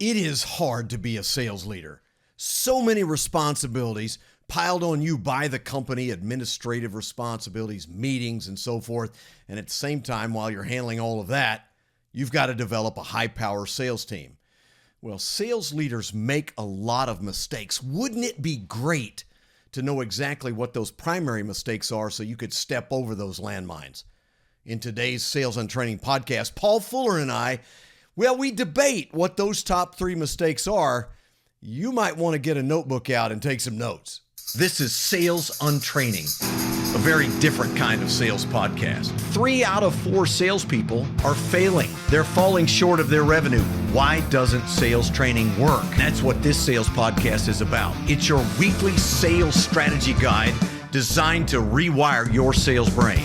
It is hard to be a sales leader. So many responsibilities piled on you by the company, administrative responsibilities, meetings, and so forth. And at the same time, while you're handling all of that, you've got to develop a high-power sales team. Well, sales leaders make a lot of mistakes. Wouldn't it be great to know exactly what those primary mistakes are so you could step over those landmines? In today's Sales and Training podcast, Paul Fuller and I, we debate what those top 3 mistakes are. You might want to get a notebook out and take some notes. This is Sales Untraining, a very different kind of sales podcast. 3 out of 4 salespeople are failing. They're falling short of their revenue. Why doesn't sales training work? That's what this sales podcast is about. It's your weekly sales strategy guide designed to rewire your sales brain.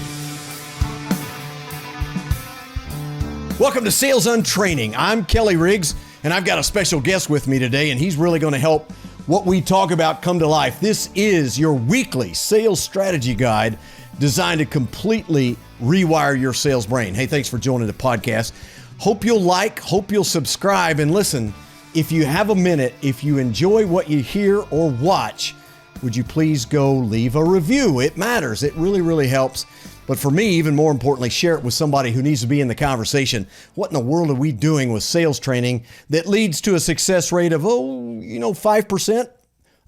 Welcome to Sales Untraining. I'm Kelly Riggs, and I've got a special guest with me today, and he's really going to help what we talk about come to life. This is your weekly sales strategy guide designed to completely rewire your sales brain. Hey, thanks for joining the podcast. Hope you'll subscribe, and listen, if you have a minute, if you enjoy what you hear or watch, would you please go leave a review? It matters. It really, really helps. But for me, even more importantly, share it with somebody who needs to be in the conversation. What in the world are we doing with sales training that leads to a success rate of, 5%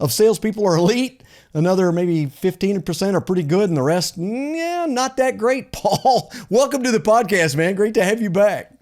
of salespeople are elite? Another maybe 15% are pretty good, and the rest, not that great. Paul, welcome to the podcast, man. Great to have you back.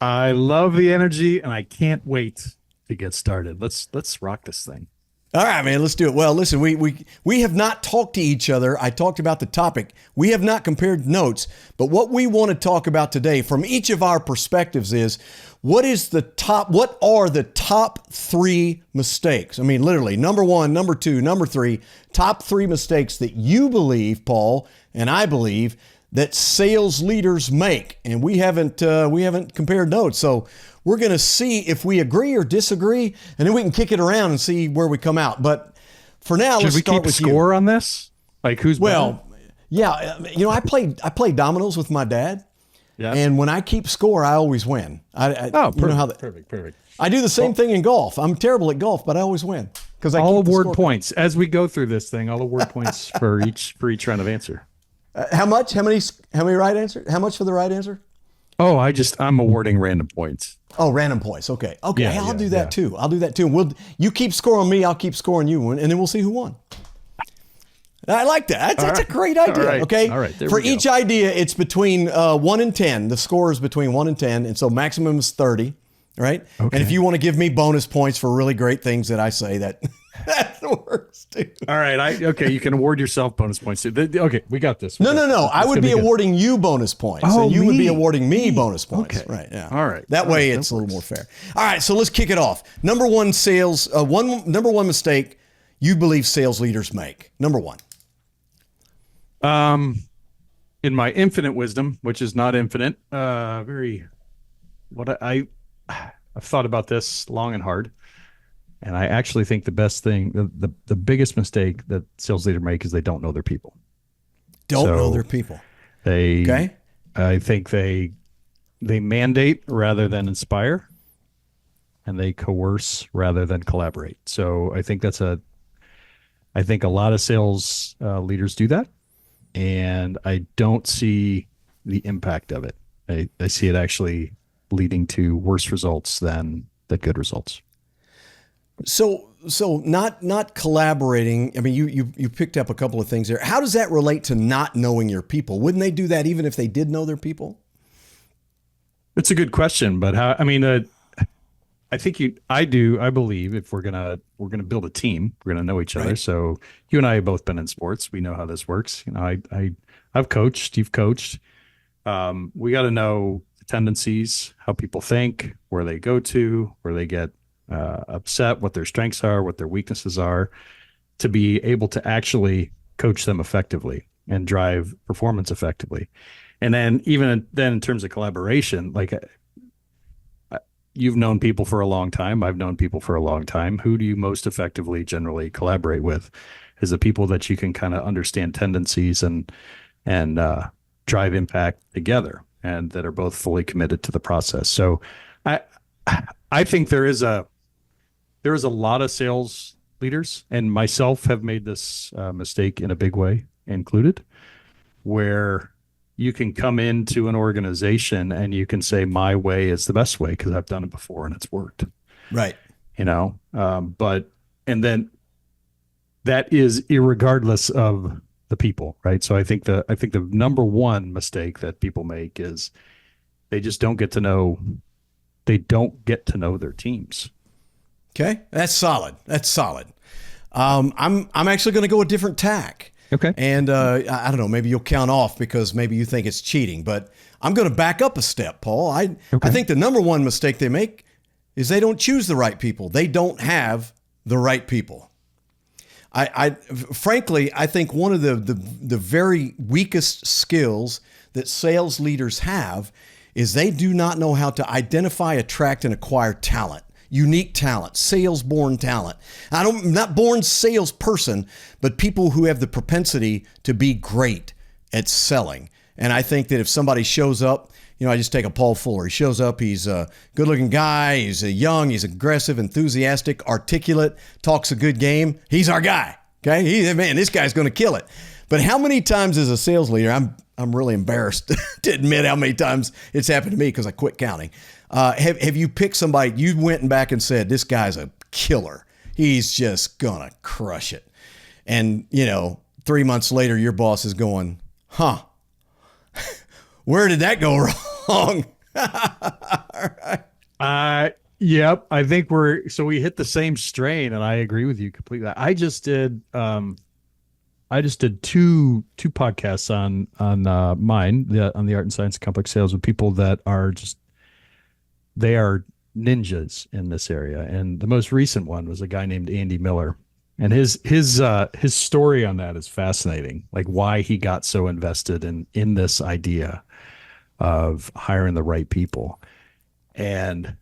I love the energy, and I can't wait to get started. Let's rock this thing. All right, man, let's do it. Well, listen, we have not talked to each other. I talked about the topic. We have not compared notes, but what we want to talk about today from each of our perspectives is what are the top 3 mistakes? I mean, literally, number 1, number 2, number 3, top 3 mistakes that you believe, Paul, and I believe that sales leaders make. And we haven't compared notes. So we're going to see if we agree or disagree, and then we can kick it around and see where we come out. But for now, let's start with you. Should we keep score on this? Like who's better? Yeah. I played dominoes with my dad. Yeah. And when I keep score, I always win. Perfect. I do the same thing in golf. I'm terrible at golf, but I always win because I'll award points as we go through this thing. I'll award points for each round of answer. How much? How many right answers? How much for the right answer? Oh, I'm awarding random points. Oh, random points. Okay. Yeah, I'll do that too. You keep scoring me, I'll keep scoring you, and then we'll see who won. I like that. That's a great idea. All right. Okay. All right. For each idea, it's between 1 and 10. The score is between 1 and 10, and so maximum is 30. Right. Okay. And if you want to give me bonus points for really great things that I say, that works too. All right. You can award yourself bonus points too. Okay, we got this. No. I would be awarding you bonus points, and you would be awarding me bonus points. Okay. Right. Yeah. All right. That way, it's a little more fair. All right. So let's kick it off. Number 1 mistake you believe sales leaders make. Number 1. In my infinite wisdom, which is not infinite, I've thought about this long and hard, and I actually think the best thing, the biggest mistake that sales leaders make is they don't know their people. Know their people. I think they mandate rather than inspire, and they coerce rather than collaborate. So I think I think a lot of sales leaders do that, and I don't see the impact of it. I see it actually leading to worse results than the good results. So not collaborating. I mean, you picked up a couple of things there. How does that relate to not knowing your people? Wouldn't they do that even if they did know their people? It's a good question, but I believe if we're gonna build a team, we're gonna know each other. Right. So you and I have both been in sports. We know how this works. I've coached. You've coached. We got to know tendencies, how people think, where they go to, where they get upset, what their strengths are, what their weaknesses are, to be able to actually coach them effectively and drive performance effectively. And then even then in terms of collaboration, like you've known people for a long time, I've known people for a long time. Who do you most effectively generally collaborate with? Is the people that you can kind of understand tendencies and drive impact together, and that are both fully committed to the process. So I think there is a lot of sales leaders, and myself have made this mistake in a big way included, where you can come into an organization and you can say my way is the best way because I've done it before and it's worked. Right. But and then that is irregardless of the people, right? So I think the number one mistake that people make is they just don't get to know their teams. Okay, that's solid. That's solid. I'm actually going to go a different tack. Okay. And I don't know, maybe you'll count off because maybe you think it's cheating, but I'm going to back up a step, Paul. I think the number one mistake they make is they don't choose the right people. They don't have the right people. Frankly, I think one of the very weakest skills that sales leaders have is they do not know how to identify, attract, and acquire talent. Unique talent, sales-born talent. I'm not born salesperson, but people who have the propensity to be great at selling. And I think that if somebody shows up, I just take a Paul Fuller. He shows up, he's a good-looking guy, he's young, he's aggressive, enthusiastic, articulate, talks a good game. He's our guy, okay? Man, this guy's going to kill it. But how many times as a sales leader, I'm really embarrassed to admit how many times it's happened to me because I quit counting. Have you picked somebody, you went back and said, this guy's a killer. He's just going to crush it. And, 3 months later, your boss is going, where did that go wrong? Yep. I think we hit the same strain, and I agree with you completely. I just did two podcasts on mine, on the art and science of complex sales, with people that are they are ninjas in this area. And the most recent one was a guy named Andy Miller. And his story on that is fascinating, like why he got so invested in this idea of hiring the right people. And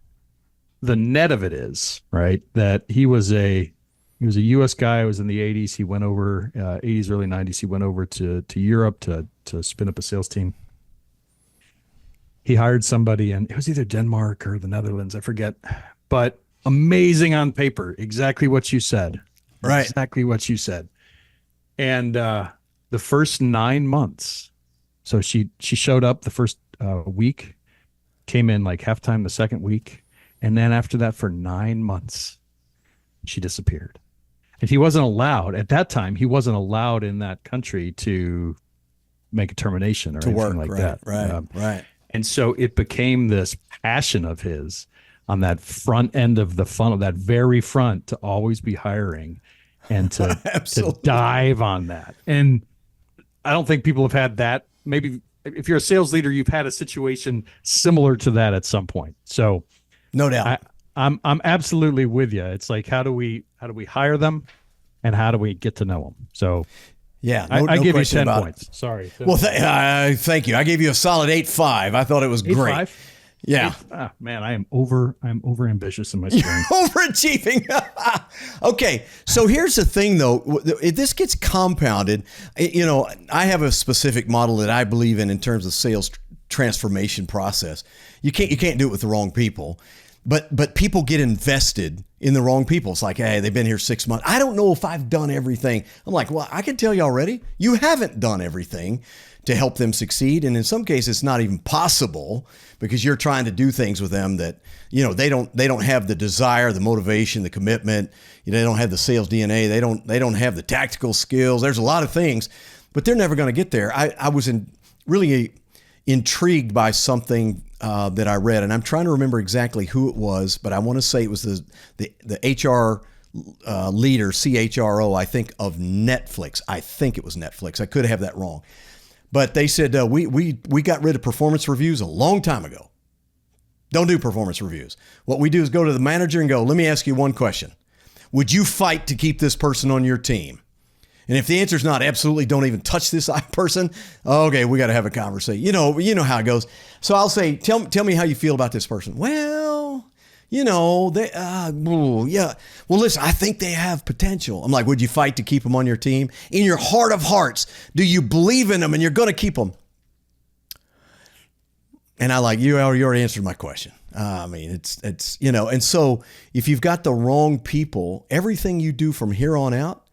the net of it is, right, that he was a U.S. guy. It was in the 80s. He went over, 80s, early 90s. He went over to Europe to spin up a sales team. He hired somebody, and it was either Denmark or the Netherlands, I forget. But amazing on paper, exactly what you said. Right. Exactly what you said. And the first 9 months, so she showed up the first week, came in like halftime the second week, and then after that for 9 months, she disappeared. And he wasn't allowed, at that time, in that country to make a termination or anything work, like right, that. Right. And so it became this passion of his on that front end of the funnel, that very front, to always be hiring and to dive on that. And I don't think people have had that. Maybe if you're a sales leader, you've had a situation similar to that at some point. So no doubt. I'm absolutely with you. It's like, how do we hire them and how do we get to know them? So yeah, I give you 10 points. It. Sorry. Well, thank you. I gave you a solid 8.5. I thought it was great. 8.5? Yeah. Man, I'm over ambitious in my strength. Overachieving. Okay. So here's the thing though. If this gets compounded, I have a specific model that I believe in terms of sales transformation process. You can't do it with the wrong people. But people get invested in the wrong people. It's like, hey, they've been here 6 months. I don't know if I've done everything. I'm like, well, I can tell you already, you haven't done everything to help them succeed. And in some cases, it's not even possible because you're trying to do things with them that, they don't have the desire, the motivation, the commitment. They don't have the sales DNA. They don't have the tactical skills. There's a lot of things, but they're never going to get there. I was really intrigued by something that I read, and I'm trying to remember exactly who it was, but I want to say it was the HR leader, CHRO, I think, of Netflix. I think it was Netflix. I could have that wrong. But they said, we got rid of performance reviews a long time ago. Don't do performance reviews. What we do is go to the manager and go, let me ask you one question. Would you fight to keep this person on your team? And if the answer is not absolutely, don't even touch this person. Okay, we got to have a conversation. You know how it goes. So I'll say, tell me how you feel about this person. Well, yeah. Well, listen, I think they have potential. I'm like, would you fight to keep them on your team? In your heart of hearts, do you believe in them and you're going to keep them? And I like, you already answered my question. I mean, it's, you know, and so if you've got the wrong people, everything you do from here on out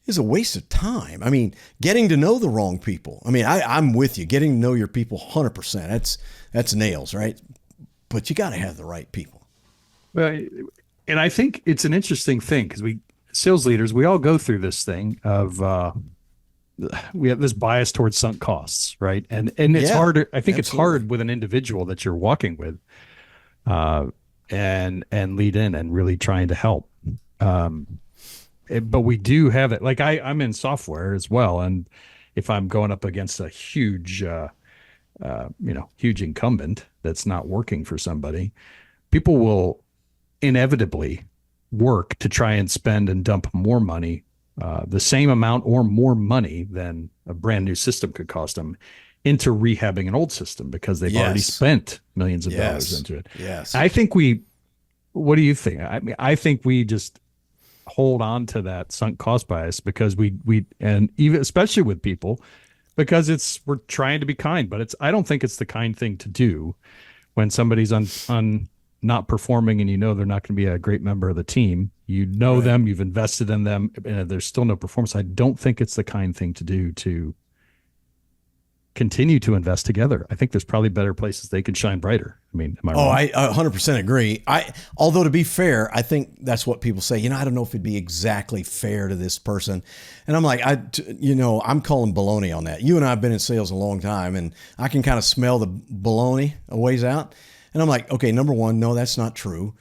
is a waste of time. I mean, getting to know the wrong people. I mean, I'm with you. Getting to know your people 100%. That's nails, right? But you got to have the right people. Well, and I think it's an interesting thing because we sales leaders, we all go through this thing of we have this bias towards sunk costs, right? And it's hard. I think it's hard with an individual that you're walking with, and lead in and really trying to help. But we do have it. Like I'm in software as well, and if I'm going up against a huge, huge incumbent that's not working for somebody, people will inevitably work to try and spend and dump more money, the same amount or more money than a brand new system could cost them, into rehabbing an old system because they've already spent millions of dollars into it. Yes. I think what do you think? I mean, I think we just hold on to that sunk cost bias because we and even especially with people, because we're trying to be kind, but I don't think it's the kind thing to do when somebody's on not performing and you know they're not going to be a great member of the team. You know them, you've invested in them, and there's still no performance. I don't think it's the kind thing to do to continue to invest together. I think there's probably better places they could shine brighter. I mean, am I wrong? I 100% agree. Although to be fair, I think that's what people say. You know, I don't know if it'd be exactly fair to this person. And I'm like, I'm calling baloney on that. You and I have been in sales a long time, and I can kind of smell the baloney a ways out. And I'm like, okay, number one, no, that's not true.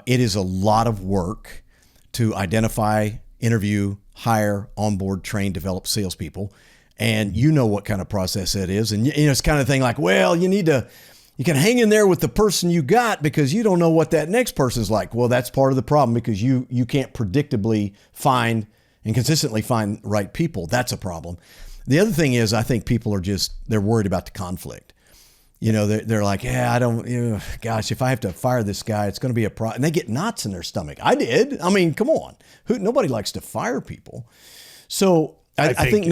It is a lot of work to identify, interview, hire, onboard, train, develop salespeople. And you know what kind of process that is. And it's kind of thing like, well, you can hang in there with the person you got because you don't know what that next person's like. Well, that's part of the problem because you can't predictably find and consistently find right people. That's a problem. The other thing is I think people are they're worried about the conflict. You know, they're like, yeah, gosh, if I have to fire this guy, it's going to be a problem. And they get knots in their stomach. I did. I mean, come on. Nobody likes to fire people. So I think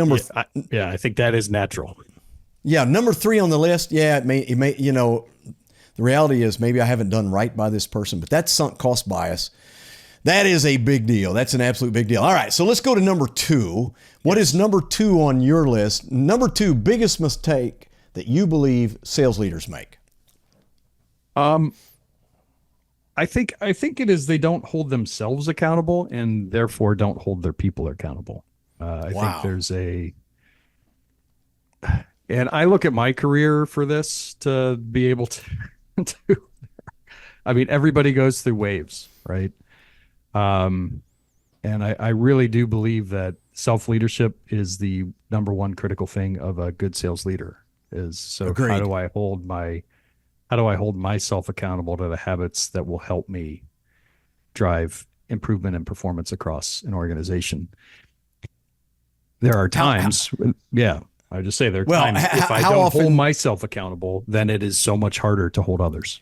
I think that is natural. Yeah. Number 3 on the list. Yeah, it may, the reality is maybe I haven't done right by this person, but that's sunk cost bias. That is a big deal. That's an absolute big deal. All right. So let's go to number 2. What is number 2 on your list? Number 2, biggest mistake that you believe sales leaders make? I think it is they don't hold themselves accountable and therefore don't hold their people accountable. I think there's and I look at my career for this to be able to I mean, everybody goes through waves, right? And I really do believe that self-leadership is the number one critical thing of a good sales leader. Agreed. How do I hold myself accountable to the habits that will help me drive improvement and performance across an organization? There are times, I just say there are times if I don't hold myself accountable, then it is so much harder to hold others.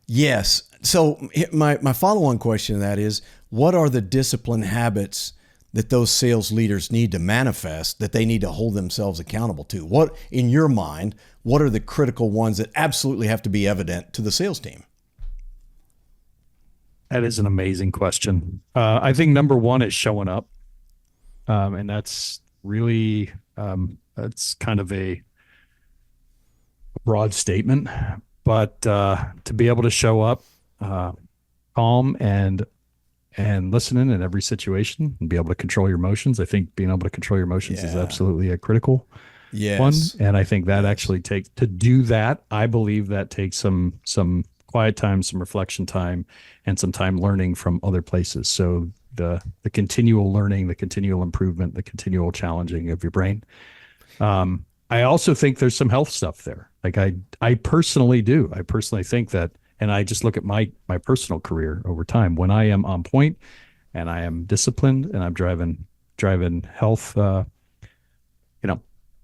Yes. So my follow-on question to that is, what are the discipline habits that those sales leaders need to manifest, that they need to hold themselves accountable to? What, in your mind, what are the critical ones that absolutely have to be evident to the sales team? That is an amazing question. I think number 1 is showing up. And that's really, that's kind of a broad statement, but to be able to show up calm and listening in every situation and be able to control your emotions. I think being able to control your emotions is absolutely a critical one. And I think that actually takes, to do that, I believe that takes some quiet time, some reflection time, and some time learning from other places. So the continual learning, the continual improvement, the continual challenging of your brain. I also think there's some health stuff there. Like I personally do. I personally think that, and I just look at my personal career over time, when I am on point and I am disciplined and I'm driving health,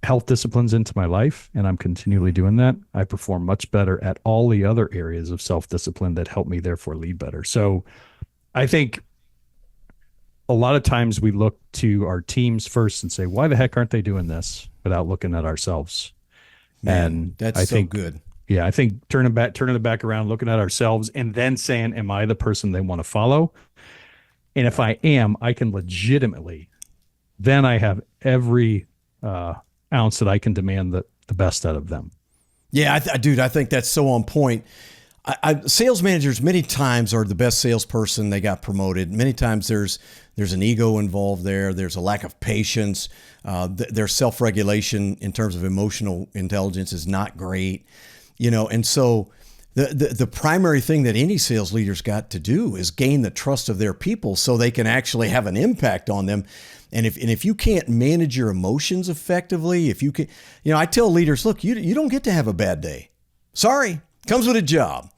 health disciplines into my life, and I'm continually doing that, I perform much better at all the other areas of self-discipline that help me therefore lead better. So I think a lot of times we look to our teams first and say, why the heck aren't they doing this, without looking at ourselves? Man, that's so good. Yeah, I think turning it back around, looking at ourselves, and then saying, "Am I the person they want to follow?" And if I am, I can legitimately. Then I have every ounce that I can demand the best out of them. Yeah, dude, I think that's so on point. Sales managers many times are the best salesperson. They got promoted. Many times there's an ego involved there. There's a lack of patience. Their self-regulation in terms of emotional intelligence is not great. And so the primary thing that any sales leader's got to do is gain the trust of their people so they can actually have an impact on them. And if you can't manage your emotions effectively, if you can, I tell leaders, look, you don't get to have a bad day. Sorry, comes with a job.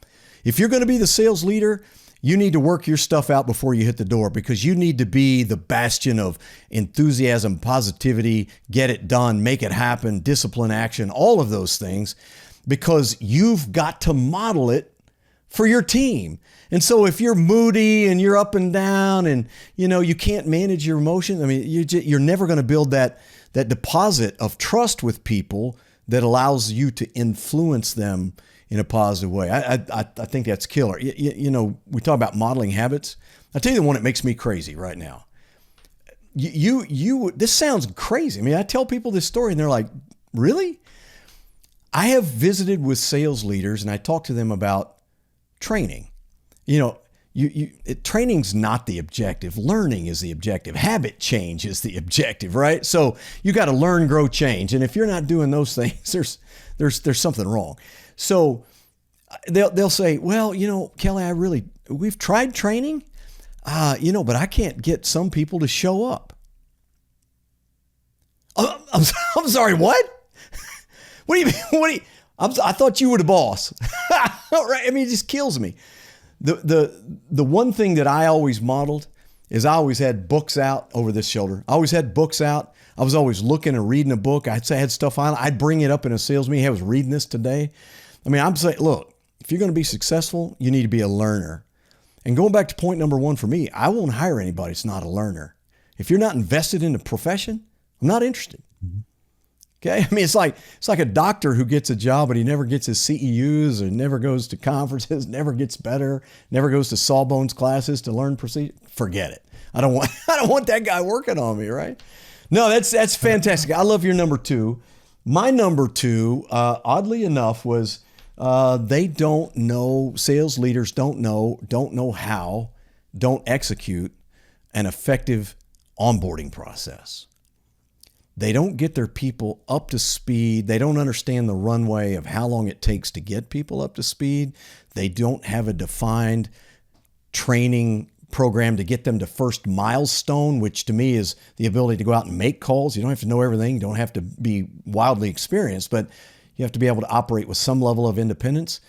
If you're going to be the sales leader, you need to work your stuff out before you hit the door, because you need to be the bastion of enthusiasm, positivity, get it done, make it happen, discipline, action, all of those things, because you've got to model it for your team. And so if you're moody and you're up and down and, you can't manage your emotions, I mean, you're never going to build that deposit of trust with people that allows you to influence them in a positive way. I think that's killer. We talk about modeling habits. I'll tell you the one that makes me crazy right now. This sounds crazy. I mean, I tell people this story and they're like, really? I have visited with sales leaders and I talk to them about training. Training's not the objective. Learning is the objective. Habit change is the objective, right? So you got to learn, grow, change. And if you're not doing those things, there's something wrong. So they'll say, well, Kelly, we've tried training, but I can't get some people to show up. I'm sorry, what? What do you mean? I thought you were the boss. Right? I mean, it just kills me. The one thing that I always modeled is I always had books out over this shoulder. I always had books out. I was always looking and reading a book. I had stuff on. I'd bring it up in a sales meeting. I was reading this today. I mean, I'm saying, look, if you're going to be successful, you need to be a learner. And going back to point number one for me, I won't hire anybody that's not a learner. If you're not invested in the profession, I'm not interested. Okay. I mean, it's like a doctor who gets a job, but he never gets his CEUs or never goes to conferences, never gets better, never goes to Sawbones classes to learn procedure. Forget it. I don't want that guy working on me. Right. No, that's fantastic. I love your number two. My number two, oddly enough, was they don't know, sales leaders don't know how, don't execute an effective onboarding process. They don't get their people up to speed. They don't understand the runway of how long it takes to get people up to speed. They don't have a defined training program to get them to first milestone, which to me is the ability to go out and make calls. You don't have to know everything. You don't have to be wildly experienced, but you have to be able to operate with some level of independence.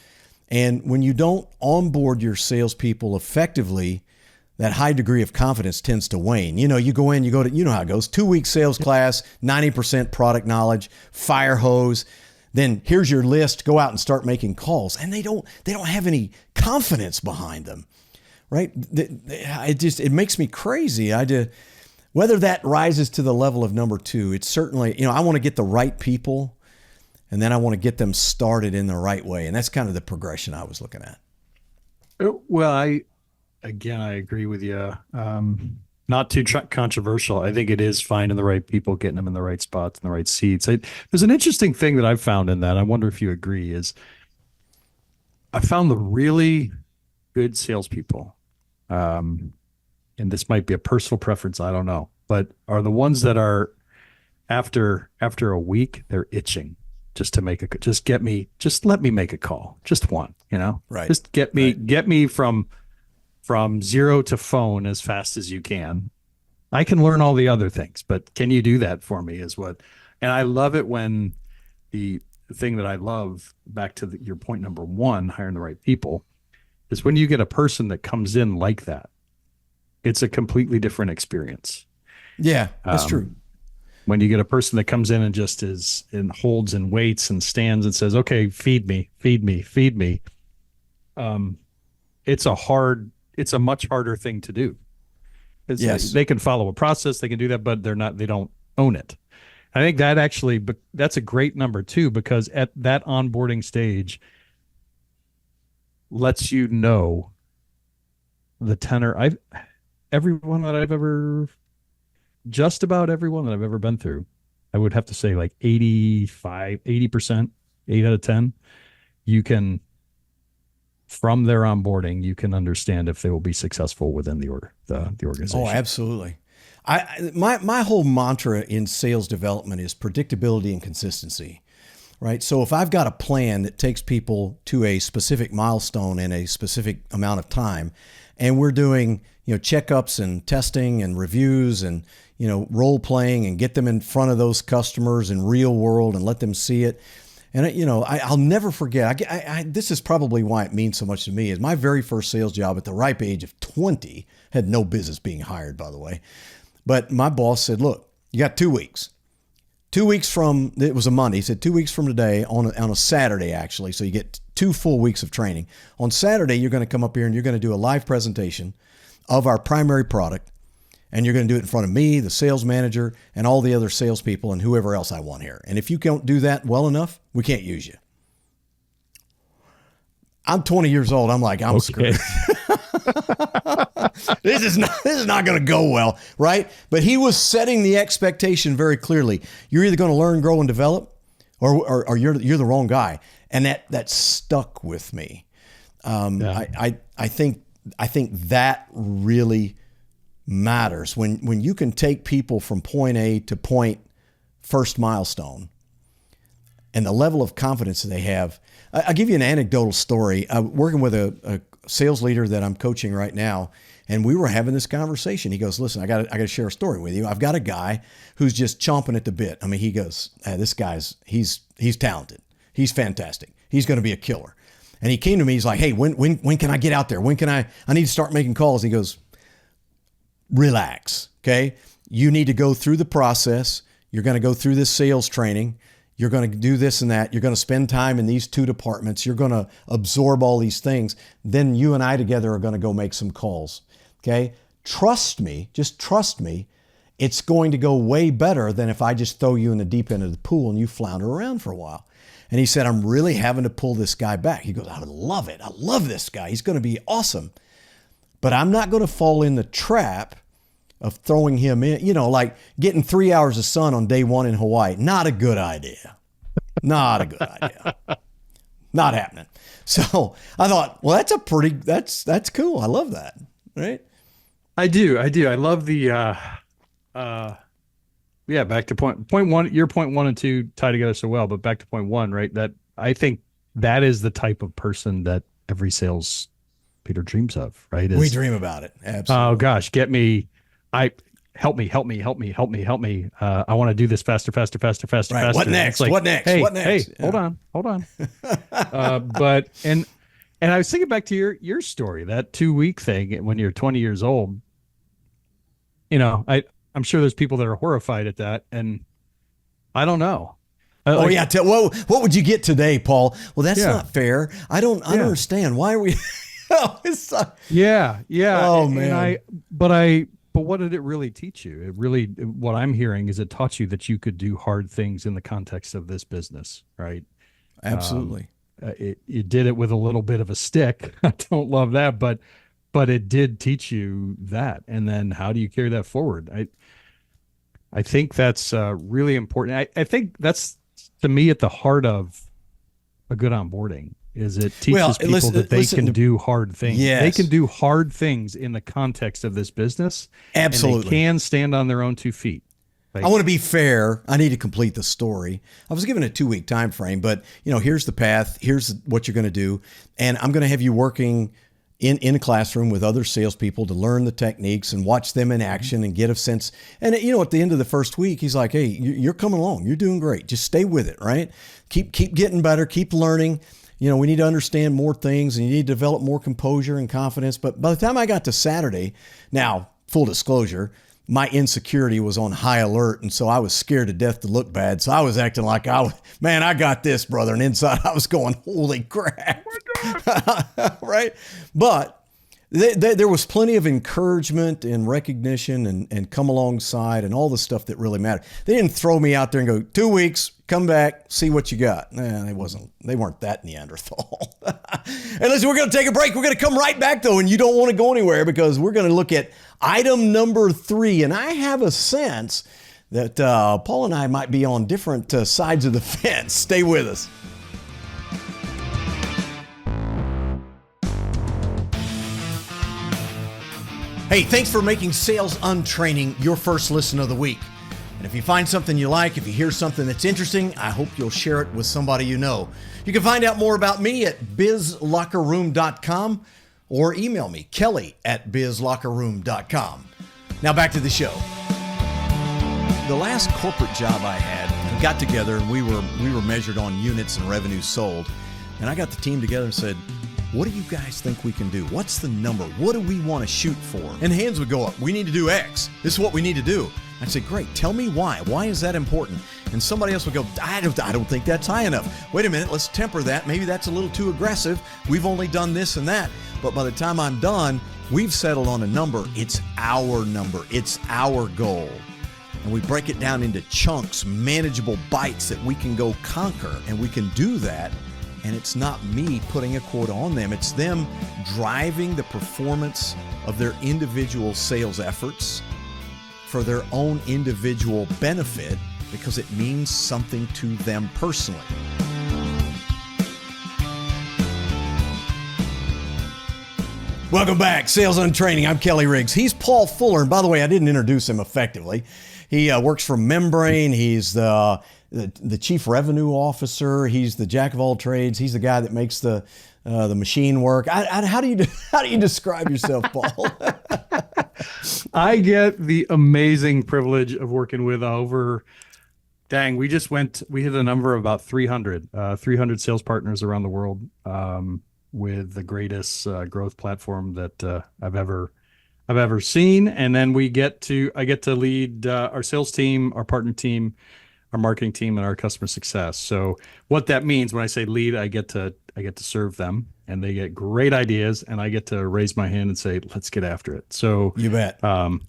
And when you don't onboard your salespeople effectively, that high degree of confidence tends to wane. You go to, how it goes, 2-week sales class, 90% product knowledge, fire hose. Then here's your list, go out and start making calls. And they don't have any confidence behind them, right? It makes me crazy. Whether that rises to the level of number two, it's certainly, I want to get the right people and then I want to get them started in the right way. And that's kind of the progression I was looking at. Well, I agree with you. Not too controversial. I think it is finding the right people, getting them in the right spots, in the right seats. There's an interesting thing that I've found in that. I wonder if you agree. Is I found the really good salespeople, and this might be a personal preference. I don't know, but are the ones that are after a week they're itching just to let me make a call, just one. Right. Just get me from zero to phone as fast as you can. I can learn all the other things, but can you do that for me and I love it when the thing that I love, back to your point number one, hiring the right people, is when you get a person that comes in like that, it's a completely different experience. Yeah, that's true. When you get a person that comes in and just holds and waits and stands and says, okay, feed me. It's a much harder thing to do. Yes. They can follow a process, they can do that, but they don't own it. I think that's a great number two, because at that onboarding stage, lets you know the tenor. Everyone that I've ever, just about everyone that I've ever been through, I would have to say like 80%, 8 out of 10, you can, from their onboarding, you can understand if they will be successful within the organization. Oh, absolutely. My whole mantra in sales development is predictability and consistency, right? So if I've got a plan that takes people to a specific milestone in a specific amount of time, and we're doing, checkups and testing and reviews and, role playing and get them in front of those customers in real world and let them see it. And, I'll never forget, this is probably why it means so much to me, is my very first sales job at the ripe age of 20, had no business being hired, by the way. But my boss said, look, you got 2 weeks. 2 weeks from, it was a Monday, he said 2 weeks from today on a Saturday, actually. So you get 2 full weeks of training. On Saturday, you're going to come up here and you're going to do a live presentation of our primary product. And you're going to do it in front of me, the sales manager, and all the other salespeople and whoever else I want here. And if you don't do that well enough, we can't use you. I'm 20 years old. I'm like, I'm screwed. This is not going to go well, right? But he was setting the expectation very clearly. You're either going to learn, grow, and develop, or you're the wrong guy. And that stuck with me. I think that really matters when you can take people from point A to point first milestone and the level of confidence that they have. I'll give you an anecdotal story. Working with a sales leader that I'm coaching right now, and we were having this conversation. He goes, listen, I got to share a story with you. I've got a guy who's just chomping at the bit. I mean, he goes, this guy's, he's talented. He's fantastic. He's going to be a killer. And he came to me. He's like, hey, when can I get out there? When can I need to start making calls? He goes, relax. Okay. You need to go through the process. You're going to go through this sales training. You're going to do this and that. You're going to spend time in these 2 departments. You're going to absorb all these things. Then you and I together are going to go make some calls. Okay. Trust me. Just trust me. It's going to go way better than if I just throw you in the deep end of the pool and you flounder around for a while. And he said, I'm really having to pull this guy back. He goes, I love it. I love this guy. He's going to be awesome. But I'm not going to fall in the trap of throwing him in, like getting 3 hours of sun on day 1 in Hawaii. Not a good idea. Not a good idea. Not happening. So I thought, well, that's cool. I love that. Right. I do. I love the, back to point 1, your point 1 and 2 tie together so well, but back to point 1, right? That I think that is the type of person that every sales Peter dreams of, right? We dream about it. Absolutely. Oh gosh, help me. I want to do this faster. Right. What next? Like, what next? Hey, what next? Hey, hold on. But I was thinking back to your story, that 2-week thing when you're 20 years old. I'm sure there's people that are horrified at that, and I don't know. What would you get today, Paul? Well, that's not fair. I don't understand. Why are we? Yeah. Oh man. But what did it really teach you? What I'm hearing is it taught you that you could do hard things in the context of this business, right? Absolutely. It did it with a little bit of a stick. I don't love that, but it did teach you that. And then how do you carry that forward? I think that's really important. I think that's, to me, at the heart of a good onboarding. Is it teaches people that they can do hard things. Yes. They can do hard things in the context of this business. Absolutely. And they can stand on their own 2 feet. I want to be fair. I need to complete the story. I was given a 2-week time frame, but here's the path. Here's what you're going to do. And I'm going to have you working in a classroom with other salespeople to learn the techniques and watch them in action and get a sense. And, at the end of the first week, he's like, hey, you're coming along. You're doing great. Just stay with it, right? Keep getting better. Keep learning. We need to understand more things and you need to develop more composure and confidence. But by the time I got to Saturday, now, full disclosure, my insecurity was on high alert. And so I was scared to death to look bad. So I was acting like I got this, brother. And inside I was going, holy crap. Right. But There was plenty of encouragement and recognition and come alongside and all the stuff that really mattered. They didn't throw me out there and go, 2 weeks, come back, see what you got. Nah, they weren't that Neanderthal. And listen, we're going to take a break. We're going to come right back, though, and you don't want to go anywhere because we're going to look at item number 3. And I have a sense that Paul and I might be on different sides of the fence. Stay with us. Hey, thanks for making Sales Untraining your first listen of the week. And if you find something you like, if you hear something that's interesting, I hope you'll share it with somebody you know. You can find out more about me at bizlockerroom.com or email me, kelly@bizlockerroom.com. Now back to the show. The last corporate job I had, we got together and we were measured on units and revenue sold. And I got the team together and said, what do you guys think we can do? What's the number? What do we want to shoot for? And hands would go up. We need to do X. This is what we need to do. I'd say, great, tell me why. Why is that important? And somebody else would go, I don't think that's high enough. Wait a minute, let's temper that. Maybe that's a little too aggressive. We've only done this and that. But by the time I'm done, we've settled on a number. It's our number. It's our goal. And we break it down into chunks, manageable bites that we can go conquer. And we can do that. And it's not me putting a quota on them. It's them driving the performance of their individual sales efforts for their own individual benefit because it means something to them personally. Welcome back, Sales Untraining. I'm Kelly Riggs. He's Paul Fuller. And by the way, I didn't introduce him effectively. He works for Membrain. He's the chief revenue officer. He's the jack of all trades. He's the guy that makes the machine work. How do you describe yourself, Paul? I get the amazing privilege of working with we hit a number of about 300 sales partners around the world with the greatest growth platform that I've ever seen. And then I get to lead our sales team, our partner team, our marketing team, and our customer success. So what that means when I say lead, I get to serve them and they get great ideas and I get to raise my hand and say, let's get after it. So you bet.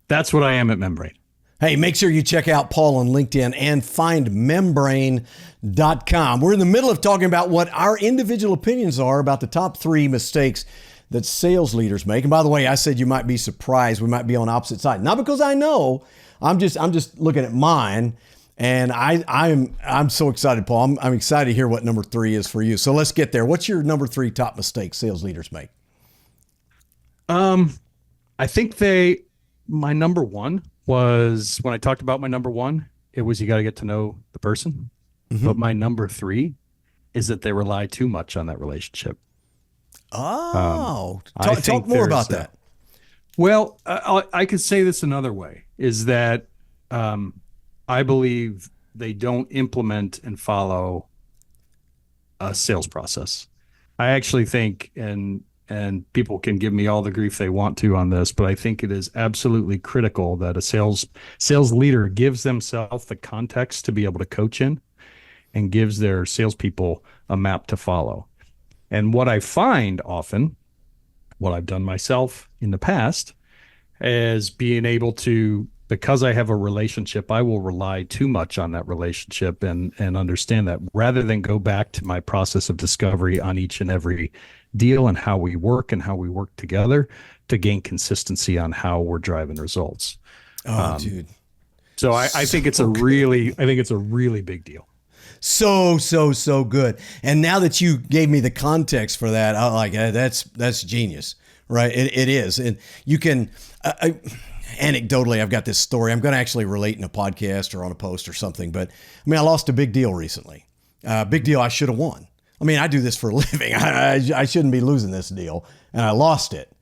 That's what I am at Membrain. Hey, make sure you check out Paul on LinkedIn and find membrain.com. We're in the middle of talking about what our individual opinions are about the top 3 mistakes that sales leaders make. And by the way, I said you might be surprised. We might be on opposite sides. Not because I know. I'm just looking at mine. And I'm so excited, Paul. I'm excited to hear what number 3 is for you. So let's get there. What's your number 3 top mistake sales leaders make? I think my number 1 was when I talked about my number 1, it was you got to get to know the person. Mm-hmm. But my number 3 is that they rely too much on that relationship. Oh, talk more about that. Well, I could say this another way is that I believe they don't implement and follow a sales process. I actually think, and people can give me all the grief they want to on this, but I think it is absolutely critical that a sales leader gives themselves the context to be able to coach in and gives their salespeople a map to follow. And what I find often, what I've done myself in the past, is being able to, because I have a relationship, I will rely too much on that relationship and understand that rather than go back to my process of discovery on each and every deal and how we work together to gain consistency on how we're driving results. Oh, dude. So I think it's a really big deal. So good. And now that you gave me the context for that, I like that's genius, right? It is. And you can, anecdotally, I've got this story. I'm going to actually relate in a podcast or on a post or something. But I mean, I lost a big deal recently. Big deal I should have won. I mean, I do this for a living. I shouldn't be losing this deal. And I lost it.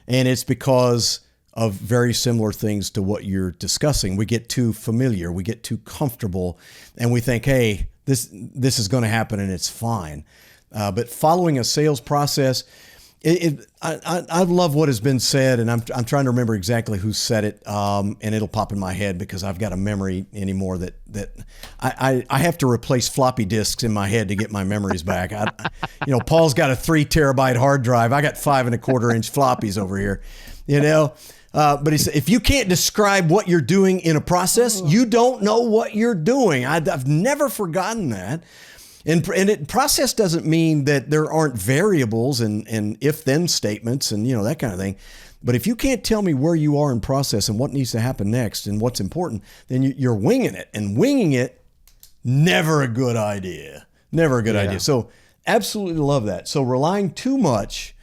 And it's because of very similar things to what you're discussing. We get too familiar. We get too comfortable. And we think, hey, this is going to happen and it's fine. But following a sales process, I love what has been said, and I'm trying to remember exactly who said it, and it'll pop in my head because I've got a memory anymore that I have to replace floppy disks in my head to get my memories back. Paul's got a 3 terabyte hard drive. I got 5.25-inch floppies over here, But he said, if you can't describe what you're doing in a process, you don't know what you're doing. I've never forgotten that. And process doesn't mean that there aren't variables and if-then statements and, that kind of thing. But if you can't tell me where you are in process and what needs to happen next and what's important, then you're winging it. And winging it, never a good idea. Never a good idea. So absolutely love that. So relying too much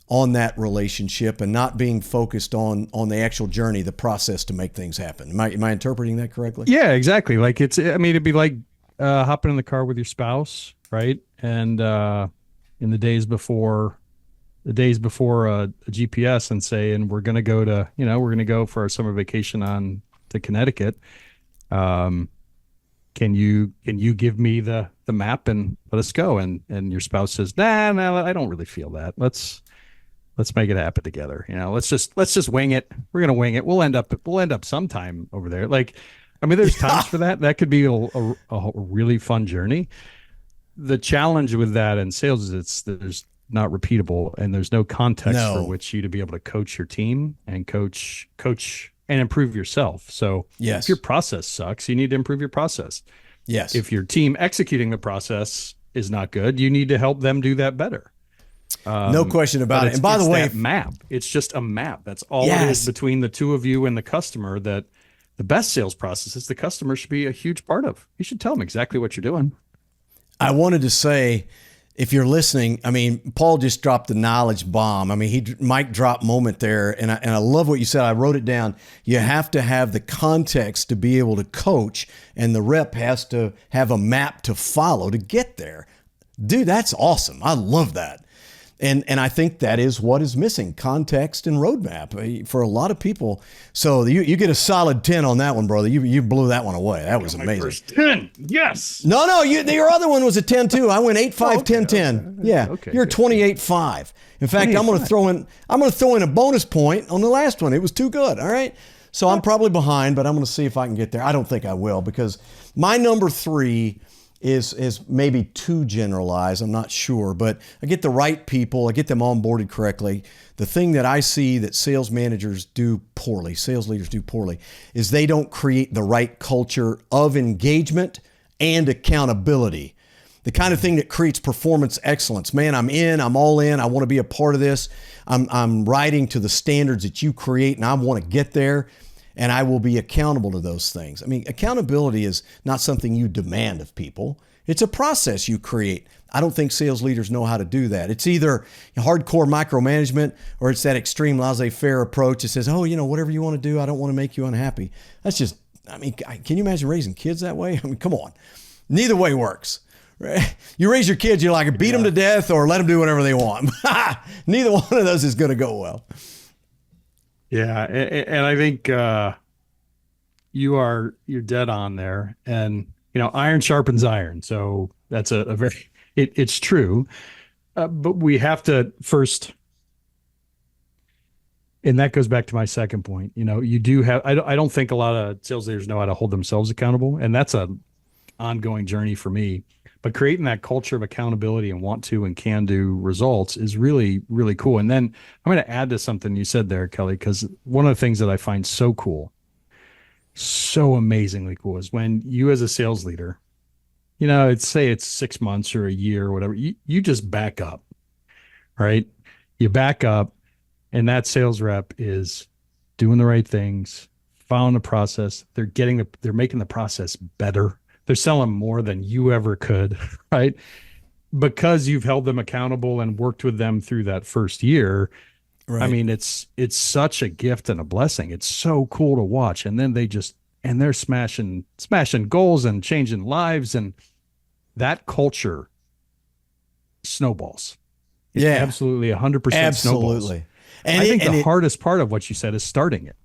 on that relationship and not being focused on the actual journey, the process to make things happen. Am I interpreting that correctly? Yeah, exactly. Like it'd be like hopping in the car with your spouse, right? And in the days before a GPS and saying we're going to go for our summer vacation to Connecticut. Can you give me the map and let us go? And your spouse says, nah, I don't really feel that. Let's make it happen together. Let's just wing it. We're going to wing it. We'll end up sometime over there. There's times for that. That could be a really fun journey. The challenge with that in sales is there's not repeatable and there's no context for which you to be able to coach your team and coach and improve yourself. So if your process sucks, you need to improve your process. Yes. If your team executing the process is not good, you need to help them do that better. No question about it. And by the way, it's just a map. That's all it is between the two of you and the customer. That the best sales processes, the customer should be a huge part of. You should tell them exactly what you're doing. I wanted to say, if you're listening, Paul just dropped the knowledge bomb. He mic drop moment there. And I love what you said. I wrote it down. You have to have the context to be able to coach, and the rep has to have a map to follow to get there. Dude, that's awesome. I love that. And I think that is what is missing, context and roadmap for a lot of people. So you get a solid 10 on that one, brother. You blew that one in. That was amazing. First 10, yes. No, your other one was a 10 too. I went 8-5, 10-10. Yeah, okay, you're 28-5. In fact, I'm going to throw in a bonus point on the last one. It was too good. All right. So I'm probably behind, but I'm going to see if I can get there. I don't think I will, because my number 3 is maybe too generalized. I'm not sure, but I get the right people. I get them onboarded correctly. The thing that I see that sales leaders do poorly, is they don't create the right culture of engagement and accountability. The kind of thing that creates performance excellence. Man, I'm all in. I want to be a part of this. I'm riding to the standards that you create, and I want to get there. And I will be accountable to those things. Accountability is not something you demand of people. It's a process you create. I don't think sales leaders know how to do that. It's either hardcore micromanagement or it's that extreme laissez-faire approach that says, whatever you want to do, I don't want to make you unhappy. That's just, can you imagine raising kids that way? Come on. Neither way works. You raise your kids, you're like, beat them to death or let them do whatever they want. Neither one of those is going to go well. Yeah, and I think you're dead on there. And iron sharpens iron, so that's a very it's true. But we have to first, and that goes back to my second point. You do have. I don't think a lot of sales leaders know how to hold themselves accountable, and that's a ongoing journey for me. But creating that culture of accountability and want to and can do results is really, really cool. And then I'm going to add to something you said there, Kelly, because one of the things that I find so cool, so amazingly cool, is when you as a sales leader, it's 6 months or a year or whatever, you just back up, right? You back up, and that sales rep is doing the right things, following the process. They're making the process better. They're selling more than you ever could, right? Because you've held them accountable and worked with them through that first year. Right. It's such a gift and a blessing. It's so cool to watch. And then they're smashing goals and changing lives, and that culture snowballs. It absolutely 100% snowballs. And I think the hardest part of what you said is starting it.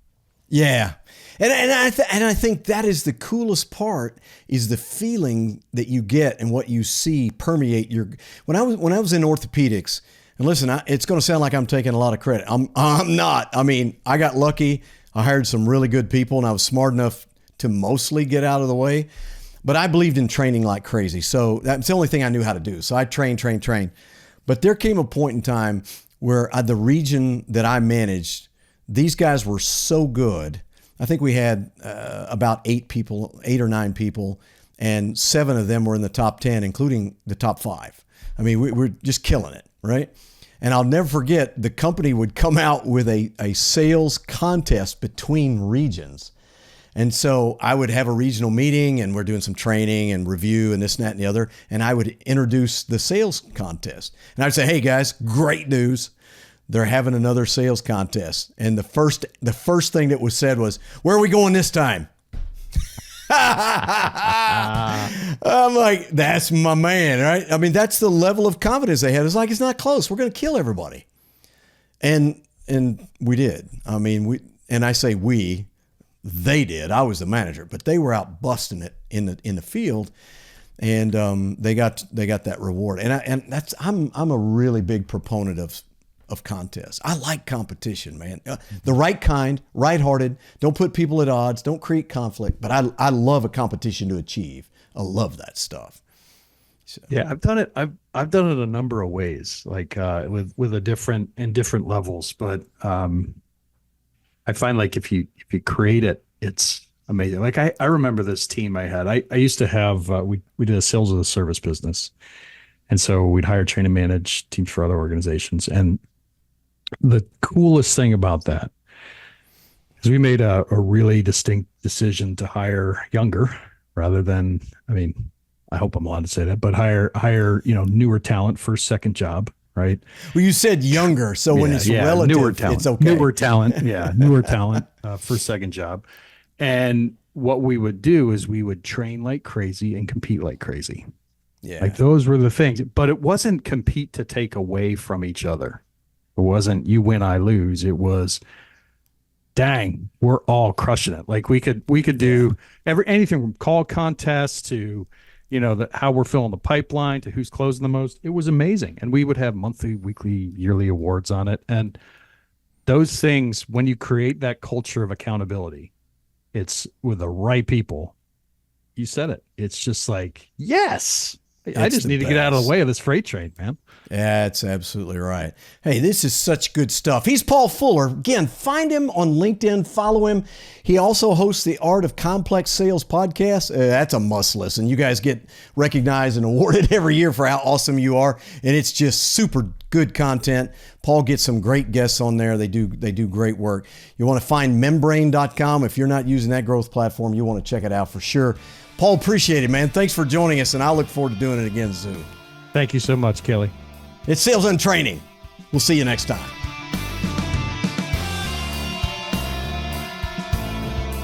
Yeah. And I think that is the coolest part, is the feeling that you get and what you see permeate your. When I was in orthopedics, And listen, it's going to sound like I'm taking a lot of credit. I'm not. I mean, I got lucky. I hired some really good people, and I was smart enough to mostly get out of the way. But I believed in training like crazy. So that's the only thing I knew how to do. So I trained. But there came a point in time where the region that I managed, these guys were so good. I think we had about 8 or 9 people, and 7 of them were in the top 10, including the top 5. I mean, we're just killing it, right? And I'll never forget, the company would come out with a sales contest between regions. And so I would have a regional meeting, and we're doing some training and review and this and that and the other. And I would introduce the sales contest. And I'd say, hey guys, great news. They're having another sales contest. And the first thing that was said was, where are we going this time? I'm like, that's my man, right? I mean, that's the level of confidence they had. It's like, it's not close. We're going to kill everybody. And we did. I mean, they did. I was the manager, but they were out busting it in the field, and they got that reward. I'm a really big proponent of contests. I like competition, man. The right kind, right-hearted. Don't put people at odds. Don't create conflict. But I love a competition to achieve. I love that stuff. So. Yeah, I've done it. I've done it a number of ways, like with different levels. But I find like if you create it, it's amazing. Like I remember this team I had. I used to have we did a sales as a service business, and so we'd hire, train, and manage teams for other organizations. And the coolest thing about that is we made a really distinct decision to hire younger rather than, I mean, I hope I'm allowed to say that, but hire newer talent for second job. Right. Well, you said younger, so when it's relative, newer talent, it's okay. Newer talent, newer talent for second job. And what we would do is we would train like crazy and compete like crazy. Yeah, like those were the things. But it wasn't compete to take away from each other. It wasn't you win, I lose. It was, dang, we're all crushing it. Like we could do anything from call contests to, how we're filling the pipeline to who's closing the most. It was amazing. And we would have monthly, weekly, yearly awards on it. And those things, when you create that culture of accountability, it's with the right people. You said it. It's just like, yes, I just need to get out of the way of this freight train, man. That's absolutely right. Hey, this is such good stuff. He's Paul Fuller. Again, find him on LinkedIn, follow him. He also hosts the Art of Complex Sales podcast. That's a must listen. You guys get recognized and awarded every year for how awesome you are, and it's just super good content. Paul gets some great guests on there. They do great work. You want to find membrain.com. If you're not using that growth platform, you want to check it out for sure. Paul, appreciate it, man. Thanks for joining us, and I look forward to doing it again soon. Thank you so much, Kelly. It's Sales and Training. We'll see you next time.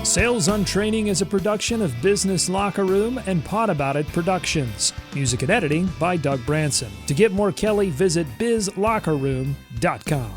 Sales Untraining is a production of Business Locker Room and Pod About It Productions. Music and editing by Doug Branson. To get more Kelly, visit bizlockerroom.com.